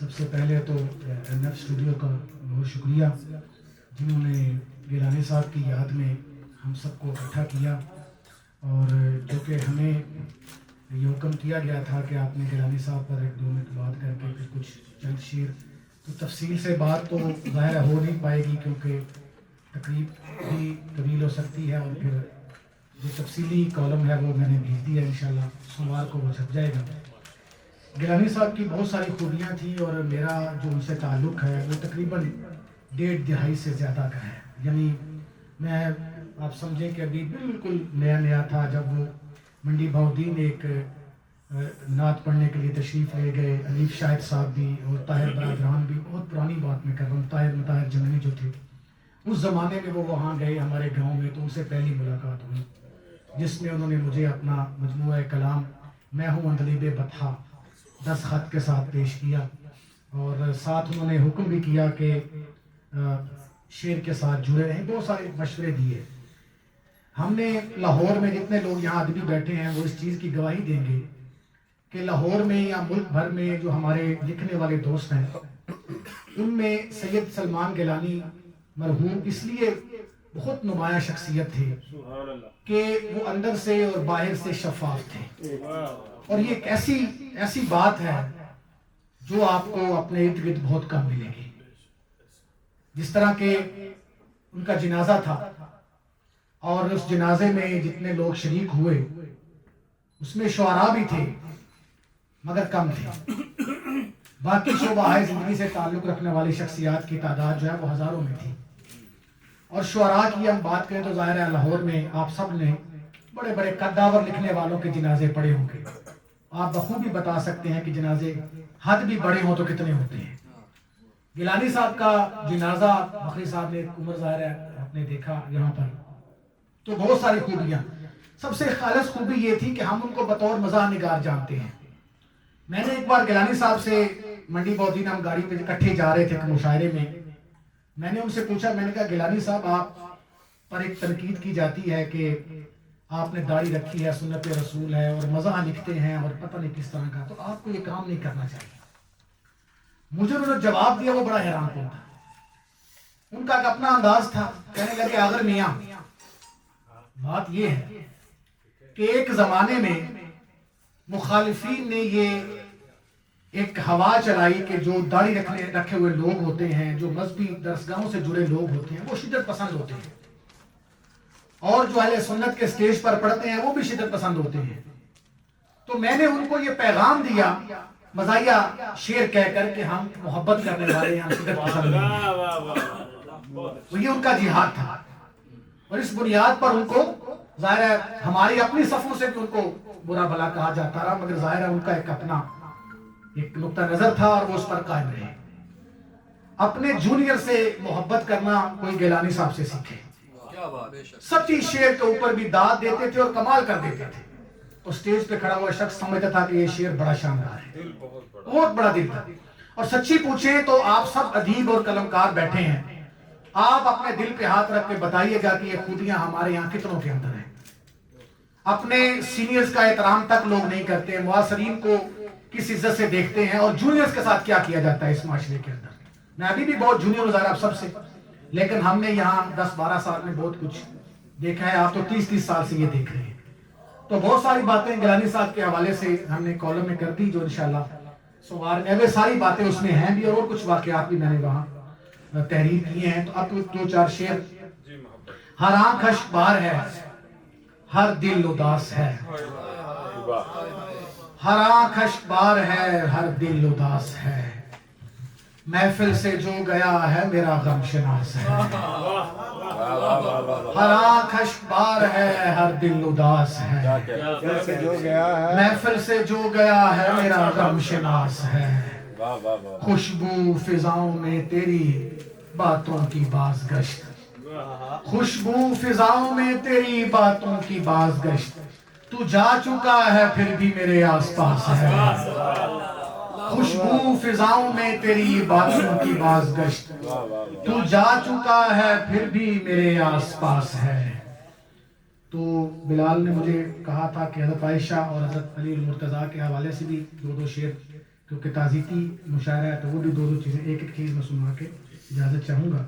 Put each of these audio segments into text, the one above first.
سب سے پہلے تو این ایف اسٹوڈیو کا بہت شکریہ جنہوں نے گیلانی صاحب کی یاد میں ہم سب کو اکٹھا کیا، اور جو کہ ہمیں یہ حکم کیا گیا تھا کہ آپ نے گیلانی صاحب پر 1-2 منٹ بات کر کے پھر کچھ چند شعر، تو تفصیل سے بات تو ظاہر ہو نہیں پائے گی کیونکہ تقریب بھی طویل ہو سکتی ہے، اور پھر جو تفصیلی کالم ہے وہ میں نے بھیج دیا، انشاءاللہ سوموار کو وہ چھپ جائے گا۔ گیلانی صاحب کی بہت ساری خوبیاں تھیں، اور میرا جو ان سے تعلق ہے وہ تقریباً 1.5 دہائی سے زیادہ کا ہے۔ یعنی میں آپ سمجھیں کہ ابھی بالکل نیا تھا جب وہ منڈی بہاؤالدین ایک نعت پڑھنے کے لیے تشریف لے گئے، علیف شاہد صاحب بھی اور طاہر برادران بھی، بہت پرانی بات میں کر رہا ہوں، طاہر جنگی جو تھے اس زمانے میں وہ وہاں گئے ہمارے گاؤں میں، تو ان سے پہلی ملاقات ہوئی جس میں انہوں نے مجھے اپنا مجموعہ کلام میں ہوں اندلیب بطحا 10 خط کے ساتھ پیش کیا، اور ساتھ انہوں نے حکم بھی کیا کہ شعر کے ساتھ جڑے رہیں، بہت سارے مشورے دیے۔ ہم نے لاہور میں جتنے لوگ یہاں ادبی بیٹھے ہیں وہ اس چیز کی گواہی دیں گے کہ لاہور میں یا ملک بھر میں جو ہمارے لکھنے والے دوست ہیں ان میں سید سلمان گیلانی مرحوم اس لیے بہت نمایاں شخصیت تھے کہ وہ اندر سے اور باہر سے شفاف تھے، اور یہ ایک ایسی بات ہے جو آپ کو اپنے ارد گرد بہت کم ملے گی۔ جس طرح کہ ان کا جنازہ تھا اور اس جنازے میں جتنے لوگ شریک ہوئے اس میں شعراء بھی تھے مگر کم تھے، باقی شعبہ زندگی سے تعلق رکھنے والی شخصیات کی تعداد جو ہے وہ ہزاروں میں تھی۔ اور شعراء کی ہم بات کریں تو ظاہر ہے لاہور میں آپ سب نے بڑے بڑے قداور لکھنے والوں کے جنازے پڑھے ہوں گے، آپ بخوبی بتا سکتے ہیں کہ جنازے حد بھی بڑے ہوں تو کتنے ہوتے ہیں۔ گیلانی صاحب کا جنازہ بخری صاحب نے عمر ظاہر ہے آپ نے دیکھا یہاں پر، تو بہت ساری خوبیاں، سب سے خالص خوبی یہ تھی کہ ہم ان کو بطور مزاح نگار جانتے ہیں۔ میں نے ایک بار گیلانی صاحب سے منڈی بہاؤالدین ہم گاڑی پہ اکٹھے جا رہے تھے ایک مشاعرے میں نے ان سے پوچھا، میں نے کہا گیلانی صاحب آپ پر ایک تنقید کی جاتی ہے کہ آپ نے داڑھی رکھی ہے، سنت رسول ہے اور مزاح لکھتے ہیں اور پتہ نہیں کس طرح کا، تو آپ کو یہ کام نہیں کرنا چاہیے۔ مجھے انہوں نے جواب دیا وہ بڑا حیران کن تھا، ان کا ایک اپنا انداز تھا، کہنے لگے اگر میاں بات یہ ہے کہ ایک زمانے میں مخالفین نے یہ ایک ہوا چلائی کہ جو داڑھی رکھے ہوئے لوگ ہوتے ہیں، جو مذہبی درسگاہوں سے جڑے لوگ ہوتے ہیں وہ شدت پسند ہوتے ہیں، اور جو اہل سنت کے سٹیج پر پڑھتے ہیں وہ بھی شدت پسند ہوتے ہیں، تو میں نے ان کو یہ پیغام دیا مزاحیہ شعر کہہ کر کہ ہم محبت کرنے والے ہیں، ہم شدت پسند نہیں ہیں۔ یہ ان کا جہاد تھا، اور اس بنیاد پر ان کو ظاہر ہے ہماری اپنی صفوں سے بھی ان کو برا بھلا کہا جاتا رہا، مگر ظاہر ہے ان کا ایک اپنا ایک نقطہ نظر تھا اور وہ اس پر قائم رہے۔ اپنے جونیئر سے محبت کرنا کوئی گیلانی صاحب سے سیکھے، سچی شعر کے اوپر بھی داد دیتے تھے اور کمال کر دیتے تھے، تو سٹیج پہ کھڑا ہوا شخص سمجھتا تھا کہ یہ شعر بڑا شاندار ہے، بہت بڑا دل تھا۔ اور سچی پوچھیں تو آپ سب ادیب اور قلمکار بیٹھے ہیں، آپ اپنے دل پہ ہاتھ رکھ کے بتائیے گا کہ یہ خوبیاں ہمارے یہاں کتنوں کے اندر ہیں۔ اپنے سینئرز کا احترام تک لوگ نہیں کرتے، معاصرین کو کس عزت سے دیکھتے ہیں، اور جونیئرز کے ساتھ کیا کیا جاتا ہے اس معاشرے کے اندر۔ میں ابھی بھی بہت جونیئر ہوں ظاہر آپ سب سے، لیکن ہم نے یہاں 10-12 سال میں بہت کچھ دیکھا ہے، آپ تو 30 سال سے یہ دیکھ رہے ہیں۔ تو بہت ساری باتیں گیلانی صاحب کے حوالے سے ہم نے کالم میں کر دی جو انشاءاللہ سوار میں ساری باتیں اس میں ہیں بھی، اور کچھ واقعات بھی میں نے وہاں تحریر کیے ہیں۔ تو اب 2-4 شعر۔ ہر آنکھ اشک بار ہے، ہر دل اداس ہے، ہر آنکھ اشک بار ہے، ہر دل اداس ہے، محفل سے جو گیا ہے میرا غم شناس ہے، ہر آنکھ اشک بار ہے، ہر دل اداس ہے، محفل سے جو گیا ہے میرا غم شناس ہے، خوشبو فضاؤں میں تیری باتوں کی بازگشت، خوشبو فضاؤں میں تیری باتوں کی بازگشت، تو جا چکا ہے پھر بھی میرے آس پاس ہے، خوشبو فضاؤں میں تیری باتوں کی بازگشت، تو جا چکا ہے پھر بھی میرے آس پاس ہے۔ تو بلال نے مجھے کہا تھا کہ حضرت عائشہ اور حضرت علی المرتضیٰ کے حوالے سے بھی 2 شعر کیونکہ تعزیتی مشاعرہ ہے تو وہ بھی دو دو چیزیں ایک ایک چیز میں سنا کے اجازت چاہوں گا.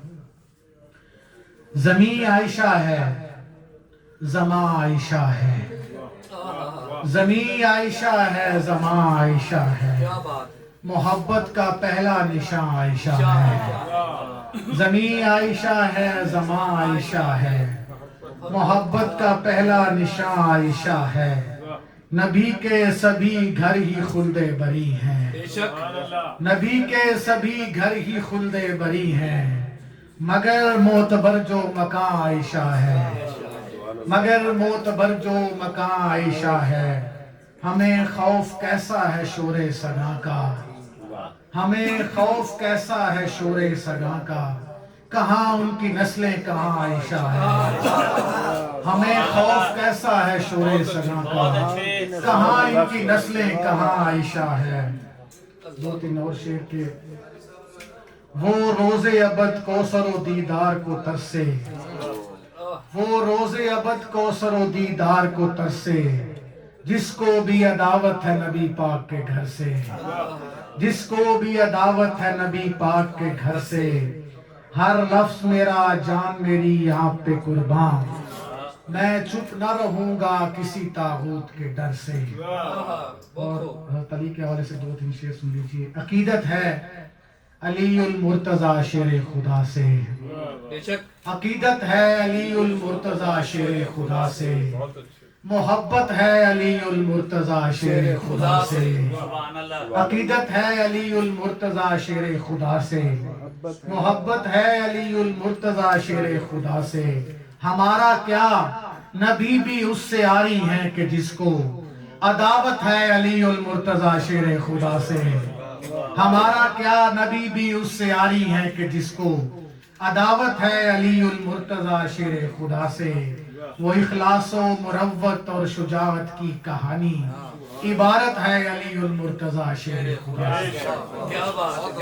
زمیں عائشہ ہے زماں عائشہ ہے، زمیں عائشہ ہے زماں عائشہ ہے، محبت کا پہلا نشاں عائشہ ہے. زمیں عائشہ ہے زماں عائشہ ہے، محبت کا پہلا نشاں عائشہ ہے. نبی کے سبھی گھر ہی خلد بری ہیں، نبی کے سبھی گھر ہی خلد بری ہیں، مگر معتبر جو مکان عائشہ ہے، مگر معتبر جو مکان عائشہ ہے. ہمیں خوف کیسا ہے شور سگاں کا، ہمیں خوف کیسا ہے شور سگاں کا، کہاں ان کی نسلیں کہاں عائشہ ہے. ہمیں خوف کیسا ہے شور سگاں کا، کہاں ان کی نسلیں کہاں عائشہ ہے. دو تین اور شعر کے. وہ روز ابد کوثر و دیدار کو ترسے، وہ روز ابد کوثر و دیدار کو ترسے، جس کو بھی عداوت ہے نبی پاک کے گھر سے، جس کو بھی عداوت ہے نبی پاک کے گھر سے. ہر لفظ میرا جان میری آپ پہ قربان، میں چپ نہ رہوں گا کسی طاغوت کے ڈر سے. اور حضرت علی کے حوالے سے دو تین شعر سن لیجیے. عقیدت ہے علی المرتضیٰ شیر خدا سے، عقیدت ہے علی المرتضیٰ شیر خدا سے، محبت ہے علی المرتضیٰ شیر خدا سے. عقیدت ہے علی المرتضیٰ شیر خدا سے، محبت ہے علی المرتضیٰ شیر خدا سے. ہمارا کیا نبی بھی اس سے آری ہیں کہ جس کو عداوت ہے علی المرتضیٰ شیر خدا سے. ہمارا کیا نبی بھی اس سے آری ہیں کہ جس کو عداوت ہے علی المرتضیٰ شیر خدا سے. وہ اخلاص و مروت اور شجاعت کی کہانی عبارت ہے علی المرتضیٰ شیر خدا سے.